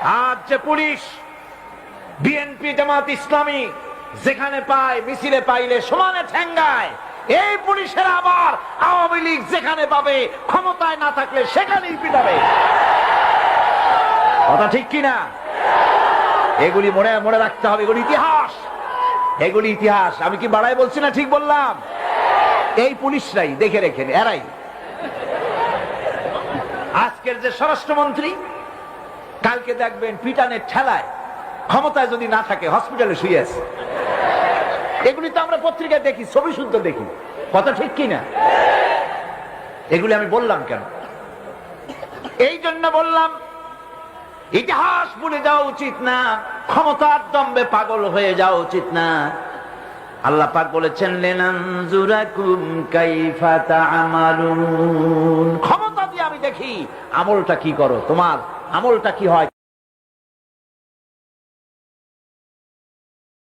আজ যে police BNP Jamaat Islami যেখানে পায় মিছিলে পাইলে সমানে ঠেঙ্গায়, এই পুলিশের আবার আওয়ামী লীগ যেখানে পাবে ক্ষমতায় না থাকলে সেখানেই পিটাবে। কথা ঠিক কিনা? এগুলি মনে মনে রাখতে হবে, এগুলি ইতিহাস, এগুলি ইতিহাস। আমি কি বাড়াই বলছি না ঠিক বললাম? এই পুলিশরাই দেখে রেখেন, এরাই আজকের যে স্বরাষ্ট্রমন্ত্রী, কালকে দেখবেন পিটানের ঠেলায় ক্ষমতায় যদি না থাকে হসপিটালে শুয়ে আছে। এগুলি তো আমরা পত্রিকায় দেখি, ছবি শুদ্ধ দেখি। কথা ঠিক কিনা? এগুলি আমি বললাম কেন? এই জন্য বললাম ইতিহাস ভুলে যাওয়া উচিত না, ক্ষমতার দম্ভে পাগল হয়ে যাওয়া উচিত না। আল্লাহ পাক বলেছেন লিনানজুরাকুম কাইফা তা'মালুন, ক্ষমতা দিয়ে আমি দেখি আমলটা কি করো, তোমার আমলটা কি হয়।